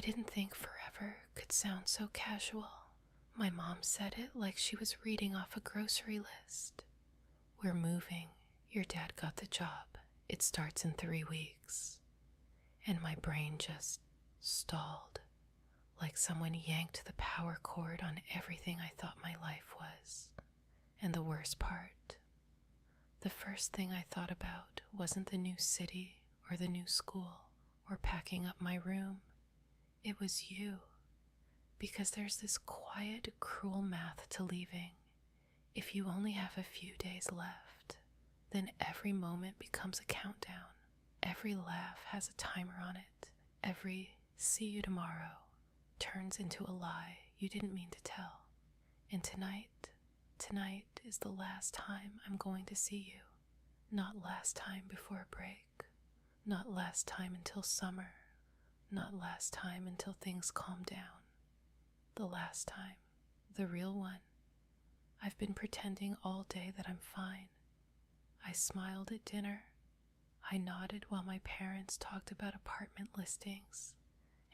didn't think forever could sound so casual. My mom said it like she was reading off a grocery list. We're moving. Your dad got the job. It starts in 3 weeks. And my brain just stalled, like someone yanked the power cord on everything I thought my life was. And the worst part, the first thing I thought about wasn't the new city or the new school or packing up my room. It was you. Because there's this quiet, cruel math to leaving. If you only have a few days left, then every moment becomes a countdown. Every laugh has a timer on it. Every see you tomorrow turns into a lie you didn't mean to tell. And tonight is the last time I'm going to see you. Not last time before a break. Not last time until summer. Not last time until things calm down. The last time. The real one. I've been pretending all day that I'm fine. I smiled at dinner. I nodded while my parents talked about apartment listings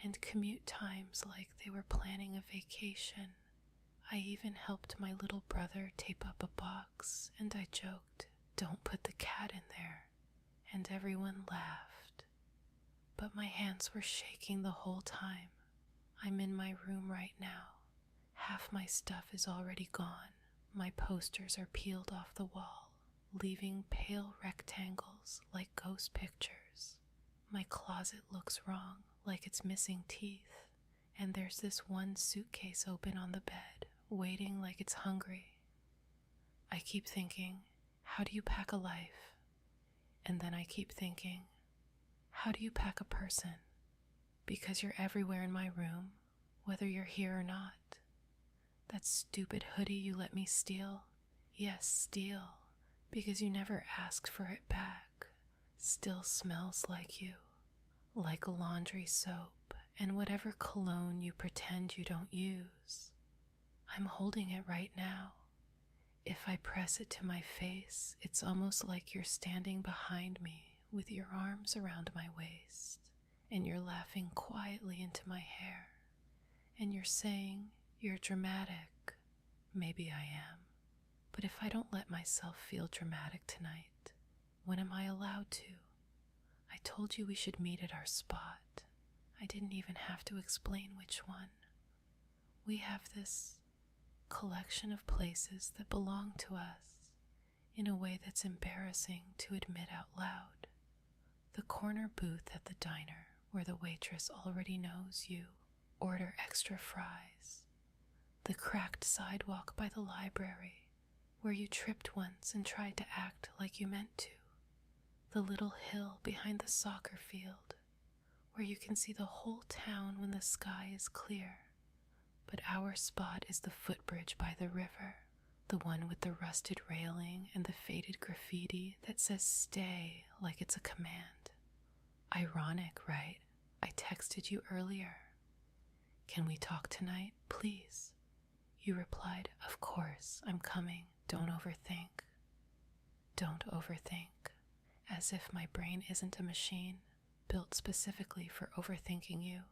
and commute times like they were planning a vacation. I even helped my little brother tape up a box, and I joked, "Don't put the cat in there," and everyone laughed. But my hands were shaking the whole time. I'm in my room right now. Half my stuff is already gone. My posters are peeled off the wall, leaving pale rectangles like ghost pictures. My closet looks wrong, like it's missing teeth, and there's this one suitcase open on the bed, waiting like it's hungry. I keep thinking, how do you pack a life? And then I keep thinking, how do you pack a person? Because you're everywhere in my room, whether you're here or not. That stupid hoodie you let me steal? Yes, steal, because you never asked for it back. Still smells like you, like laundry soap and whatever cologne you pretend you don't use. I'm holding it right now. If I press it to my face, it's almost like you're standing behind me with your arms around my waist, and you're laughing quietly into my hair, and you're saying, "You're dramatic." Maybe I am, but if I don't let myself feel dramatic tonight, when am I allowed to? I told you we should meet at our spot. I didn't even have to explain which one. We have this collection of places that belong to us in a way that's embarrassing to admit out loud. The corner booth at the diner where the waitress already knows you order extra fries. The cracked sidewalk by the library where you tripped once and tried to act like you meant to. The little hill behind the soccer field where you can see the whole town when the sky is clear. But our spot is the footbridge by the river, the one with the rusted railing and the faded graffiti that says stay like it's a command. Ironic, right? I texted you earlier. Can we talk tonight, please? You replied, of course, I'm coming. Don't overthink. Don't overthink. As if my brain isn't a machine built specifically for overthinking you.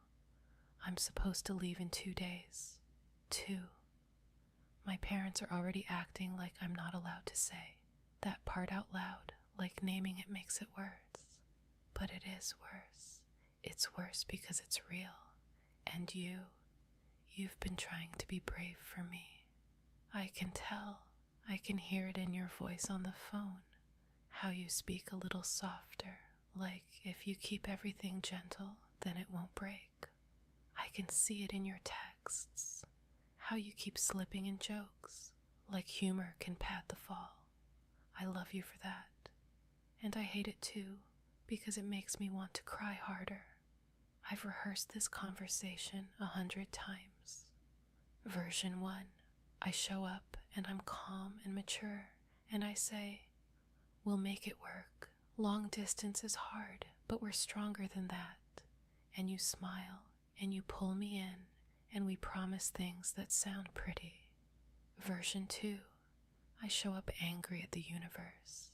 I'm supposed to leave in 2 days. 2. My parents are already acting like I'm not allowed to say that part out loud, like naming it makes it worse. But it is worse. It's worse because it's real. And you've been trying to be brave for me. I can tell. I can hear it in your voice on the phone. How you speak a little softer, like if you keep everything gentle, then it won't break. I can see it in your texts. How you keep slipping in jokes, like humor can pad the fall. I love you for that. And I hate it too, because it makes me want to cry harder. I've rehearsed this conversation 100 times. Version 1. I show up and I'm calm and mature, and I say, we'll make it work. Long distance is hard, but we're stronger than that. And you smile, and you pull me in, and we promise things that sound pretty. Version 2. I show up angry at the universe,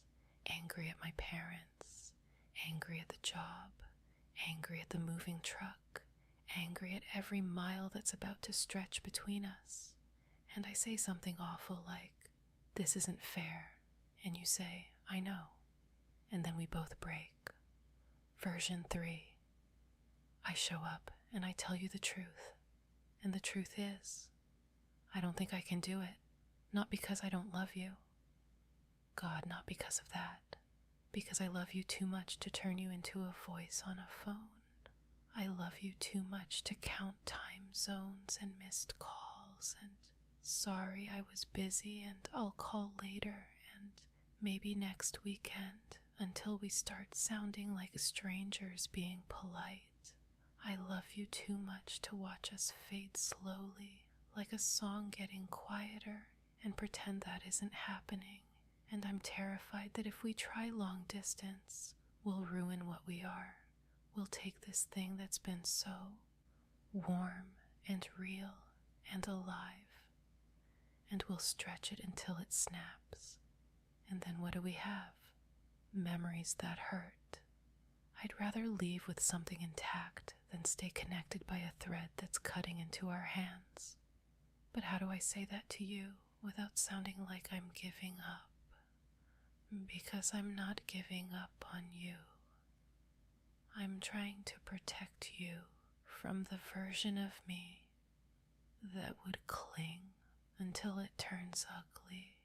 angry at my parents, angry at the job, angry at the moving truck, angry at every mile that's about to stretch between us. And I say something awful like, "This isn't fair," and you say, "I know," and then we both break. Version 3. I show up and I tell you the truth, and the truth is, I don't think I can do it, not because I don't love you. God, not because of that, because I love you too much to turn you into a voice on a phone. I love you too much to count time zones and missed calls and sorry I was busy and I'll call later and maybe next weekend until we start sounding like strangers being polite. I love you too much to watch us fade slowly, like a song getting quieter, and pretend that isn't happening. And I'm terrified that if we try long distance, we'll ruin what we are. We'll take this thing that's been so warm and real and alive, and we'll stretch it until it snaps. And then what do we have? Memories that hurt. I'd rather leave with something intact than stay connected by a thread that's cutting into our hands. But how do I say that to you without sounding like I'm giving up? Because I'm not giving up on you. I'm trying to protect you from the version of me that would cling until it turns ugly.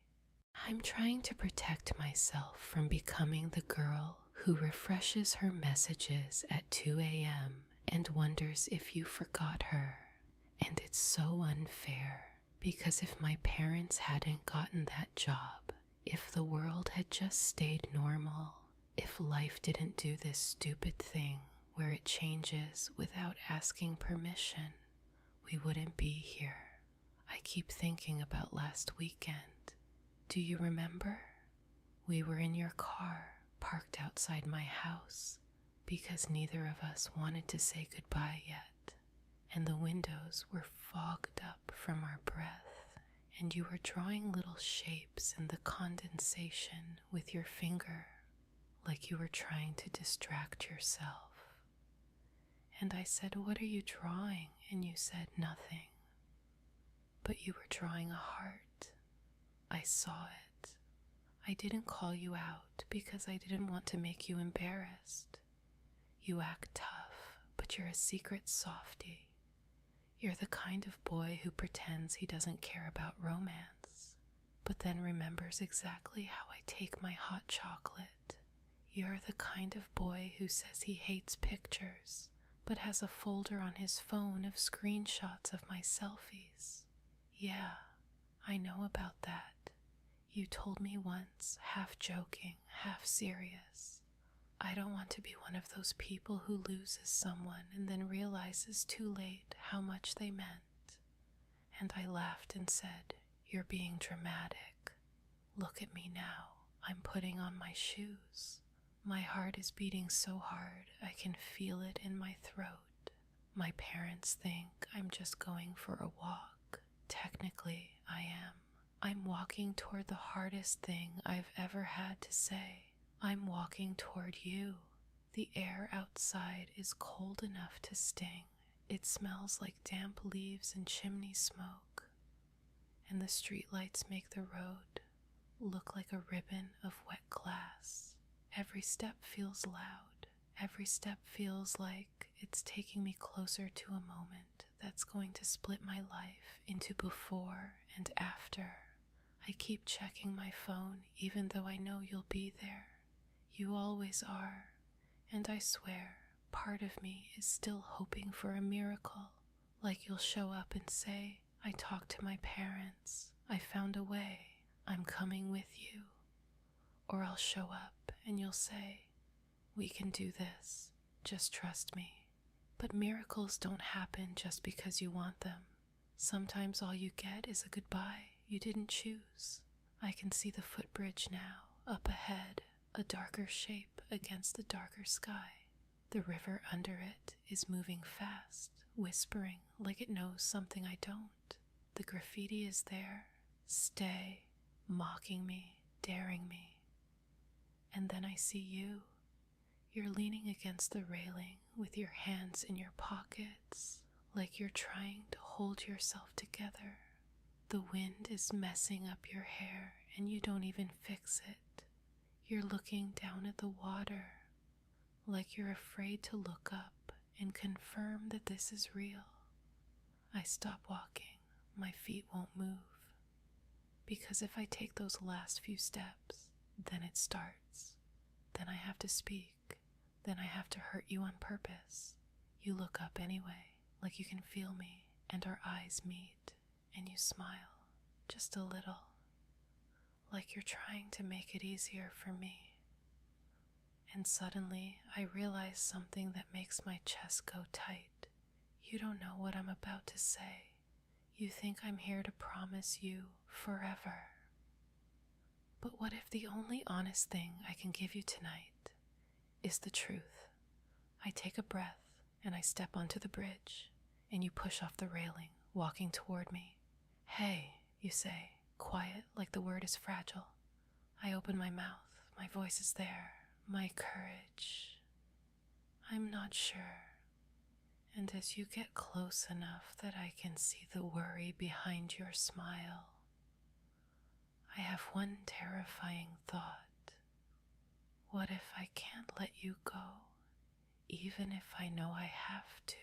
I'm trying to protect myself from becoming the girl who refreshes her messages at 2 a.m. and wonders if you forgot her. And it's so unfair, because if my parents hadn't gotten that job, if the world had just stayed normal, if life didn't do this stupid thing where it changes without asking permission, we wouldn't be here. I keep thinking about last weekend. Do you remember? We were in your car, parked outside my house, because neither of us wanted to say goodbye yet, and the windows were fogged up from our breath, and you were drawing little shapes in the condensation with your finger, like you were trying to distract yourself. And I said, "What are you drawing?" And you said, "Nothing." But you were drawing a heart. I saw it. I didn't call you out because I didn't want to make you embarrassed. You act tough, but you're a secret softie. You're the kind of boy who pretends he doesn't care about romance, but then remembers exactly how I take my hot chocolate. You're the kind of boy who says he hates pictures, but has a folder on his phone of screenshots of my selfies. Yeah, I know about that. You told me once, half joking, half serious. I don't want to be one of those people who loses someone and then realizes too late how much they meant. And I laughed and said, "You're being dramatic. Look at me now. I'm putting on my shoes. My heart is beating so hard I can feel it in my throat. My parents think I'm just going for a walk. Technically, I am. I'm walking toward the hardest thing I've ever had to say. I'm walking toward you. The air outside is cold enough to sting. It smells like damp leaves and chimney smoke. And the streetlights make the road look like a ribbon of wet glass. Every step feels loud. Every step feels like it's taking me closer to a moment that's going to split my life into before and after. I keep checking my phone even though I know you'll be there. You always are, and I swear part of me is still hoping for a miracle, like you'll show up and say, "I talked to my parents, I found a way, I'm coming with you." Or I'll show up and you'll say, "We can do this, just trust me." But miracles don't happen just because you want them. Sometimes all you get is a goodbye you didn't choose. I can see the footbridge now, up ahead, a darker shape against the darker sky. The river under it is moving fast, whispering like it knows something I don't. The graffiti is there, stay, mocking me, daring me. And then I see you. You're leaning against the railing with your hands in your pockets, like you're trying to hold yourself together. The wind is messing up your hair and you don't even fix it. You're looking down at the water, like you're afraid to look up and confirm that this is real. I stop walking. My feet won't move. Because if I take those last few steps, then it starts. Then I have to speak. Then I have to hurt you on purpose. You look up anyway, like you can feel me, and our eyes meet, and you smile, just a little, like you're trying to make it easier for me. And suddenly I realize something that makes my chest go tight. You don't know what I'm about to say. You think I'm here to promise you forever. But what if the only honest thing I can give you tonight is the truth? I take a breath and I step onto the bridge, and you push off the railing, walking toward me. Hey, you say, quiet like the word is fragile. I open my mouth, my voice is there, my courage. I'm not sure. And as you get close enough that I can see the worry behind your smile, I have one terrifying thought. What if I can't let you go, even if I know I have to?